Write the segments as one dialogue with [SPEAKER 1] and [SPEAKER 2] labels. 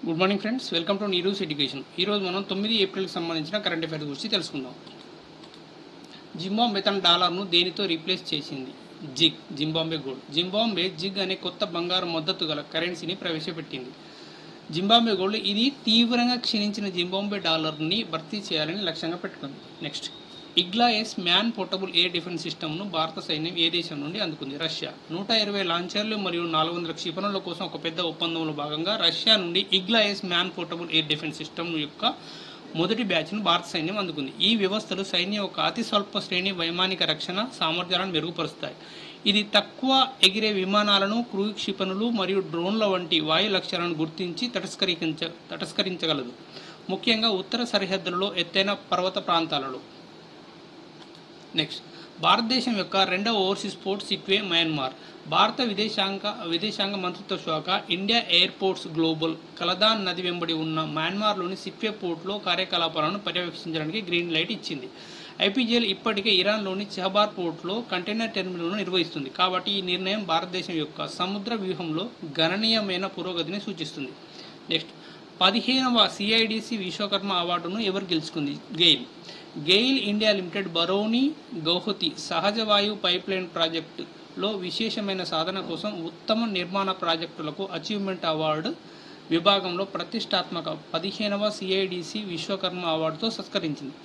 [SPEAKER 1] Good morning friends, welcome to Neeru's education. ఈరోజు మనం 9 ఏప్రిల్కి సంబంధించిన కరెంట్ అఫైర్స్ గురించి తెలుసుకుందాం. జింబాబ్వే తన డాలర్ను దేనితో రీప్లేస్ చేసింది? Zimbabwe gold. జింబాబ్వే జిగ్ అనే కొత్త బంగారు మద్దతు గల కరెన్సీని ప్రవేశపెట్టింది. జింబాబ్వే గోల్డ్ ఇది తీవ్రంగా క్షీణించిన జింబాబ్వే డాలర్ని భర్తీ చేయాలని లక్ష్యంగా పెట్టుకుంది. Next, Igla S man portable air defence సిస్టమ్ను భారత సైన్యం ఏ దేశం నుండి అందుకుంది? రష్యా. 120 లాంచర్లు మరియు 400 క్షిపణుల కోసం ఒక పెద్ద ఒప్పందంలో భాగంగా రష్యా నుండి Igla S man portable air defence system యొక్క మొదటి బ్యాచ్ను భారత సైన్యం అందుకుంది. ఈ వ్యవస్థలు సైన్యం యొక్క అతి స్వల్ప శ్రేణి వైమానిక రక్షణ సామర్థ్యాలను మెరుగుపరుస్తాయి. ఇది తక్కువ ఎగిరే విమానాలను, క్రూజ్ క్షిపణులు మరియు డ్రోన్ల వంటి వాయు లక్ష్యాలను గుర్తించి తటస్కరించగలదు, ముఖ్యంగా ఉత్తర సరిహద్దులలో ఎత్తైన పర్వత ప్రాంతాలలో. నెక్స్ట్, భారతదేశం యొక్క రెండవ ఓవర్సీస్ పోర్ట్ సిక్వే మయన్మార్. భారత విదేశాంగ మంత్రిత్వ శాఖ ఇండియా ఎయిర్పోర్ట్స్ గ్లోబల్ కలదాన్ నది వెంబడి ఉన్న మయన్మార్లోని సిక్వే పోర్టులో కార్యకలాపాలను పర్యవేక్షించడానికి గ్రీన్ లైట్ ఇచ్చింది. ఐపీజీఎల్ ఇప్పటికే ఇరాన్లోని చెహబార్ పోర్టులో కంటైనర్ టెర్మినల్ను నిర్వహిస్తుంది, కాబట్టి ఈ నిర్ణయం భారతదేశం యొక్క సముద్ర వ్యూహంలో గణనీయమైన పురోగతిని సూచిస్తుంది. నెక్స్ట్, 15వ సిఐడిసి విశ్వకర్మ అవార్డును ఎవరు గెలుచుకుంది? గెయిల్ ఇండియా లిమిటెడ్ బరౌనీ గౌహతి సహజ వాయువు పైప్లైన్ ప్రాజెక్టులో విశేషమైన సాధన కోసం ఉత్తమ నిర్మాణ ప్రాజెక్టులకు అచీవ్మెంట్ అవార్డు విభాగంలో ప్రతిష్టాత్మక 15వ సిఐడిసి విశ్వకర్మ అవార్డుతో సత్కరించింది.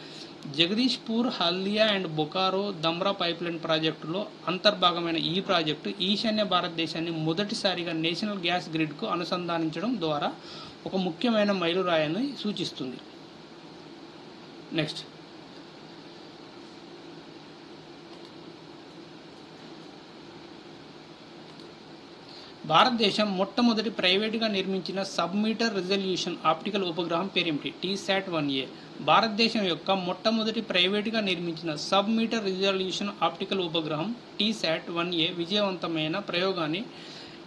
[SPEAKER 1] జగదీష్పూర్, హల్దియా అండ్ బొకారో దమ్రా పైప్లైన్ ప్రాజెక్టులో అంతర్భాగమైన ఈ ప్రాజెక్టు ఈశాన్య భారతదేశాన్ని మొదటిసారిగా నేషనల్ గ్యాస్ గ్రిడ్కు అనుసంధానించడం ద్వారా ఒక ముఖ్యమైన మైలురాయిని సూచిస్తుంది. నెక్స్ట్, భారతదేశం మొట్టమొదటి ప్రైవేటుగా నిర్మించిన సబ్-మీటర్ రిజల్యూషన్ ఆప్టికల్ ఉపగ్రహం పేరేమిటి? TSAT-1A. భారతదేశం యొక్క మొట్టమొదటి ప్రైవేటుగా నిర్మించిన సబ్-మీటర్ రిజల్యూషన్ ఆప్టికల్ ఉపగ్రహం TSAT-1A విజయవంతమైన ప్రయోగాన్ని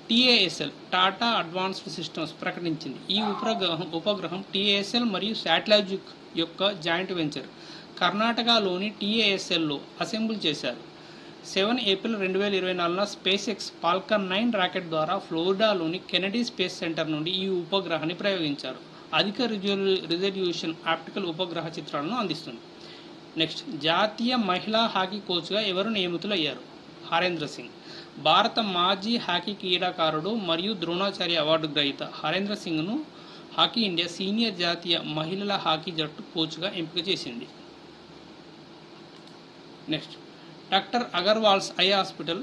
[SPEAKER 1] TASL టాటా అడ్వాన్స్డ్ సిస్టమ్స్ ప్రకటించింది. ఈ ఉపగ్రహం TASL మరియు శాటిలైట్ యొక్క జాయింట్ వెంచర్ కర్ణాటకలోని TASLలో అసెంబుల్ చేశారు. 7 ఏప్రిల్ 2024న స్పేస్ ఎక్స్ ఫాల్కన్ 9 రాకెట్ ద్వారా ఫ్లోరిడాలోని కెనడీ స్పేస్ సెంటర్ నుండి ఈ ఉపగ్రహాన్ని ప్రయోగించారు. అధిక రిజల్యూషన్ ఆప్టికల్ ఉపగ్రహ చిత్రాలను అందిస్తుంది. నెక్స్ట్, జాతీయ మహిళా హాకీ కోచ్గా ఎవరు నియమితులయ్యారు? హరేంద్ర సింగ్. భారత మాజీ హాకీ క్రీడాకారుడు మరియు ద్రోణాచార్య అవార్డు గ్రహీత హరేంద్ర సింగ్ను హాకీ ఇండియా సీనియర్ జాతీయ మహిళల హాకీ జట్టు కోచ్గా ఎంపిక చేసింది. Next, doctor Agarwal's eye hospital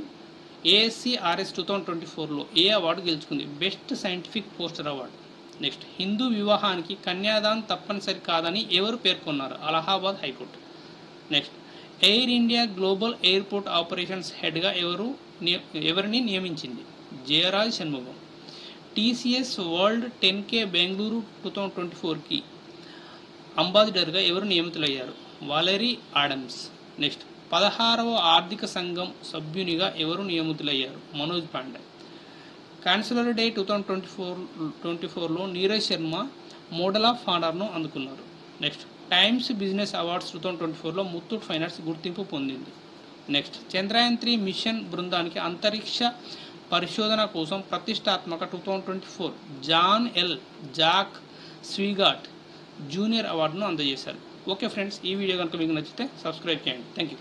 [SPEAKER 1] ASCRS 2024లో ఏ అవార్డు గెలుచుకుంది? Best scientific poster award. Next, Hindu వివాహానికి కన్యాదాన్ తప్పనిసరి కాదని ఎవరు పేర్కొన్నారు? Allahabad high court. Next, air India global airport operations హెడ్గా ఎవరిని నియమించింది? Jayaraj Shanmugam. TCS world 10K Bengaluru 2024కి అంబాసిడర్గా ఎవరు నియమితులయ్యారు? Valery Adams. నెక్స్ట్, 16వ ఆర్థిక సంఘం సభ్యునిగా ఎవరు నియమితులయ్యారు? మనోజ్ పాండే. కాన్సులర్ డే 2024లో నీరజ్ శర్మ మోడల్ ఆఫ్ ఆనర్ను అందుకున్నారు. నెక్స్ట్, టైమ్స్ బిజినెస్ అవార్డ్స్ 2024లో ముత్తూట్ ఫైనాన్స్ గుర్తింపు పొందింది. నెక్స్ట్, చంద్రయాన్-3 మిషన్ బృందానికి అంతరిక్ష పరిశోధన కోసం ప్రతిష్టాత్మక 2024 జాక్ స్వీగాట్ జూనియర్ అవార్డును అందజేశారు. ఓకే ఫ్రెండ్స్, ఈ వీడియో కనుక మీకు నచ్చితే సబ్స్క్రైబ్ చేయండి. Thank you.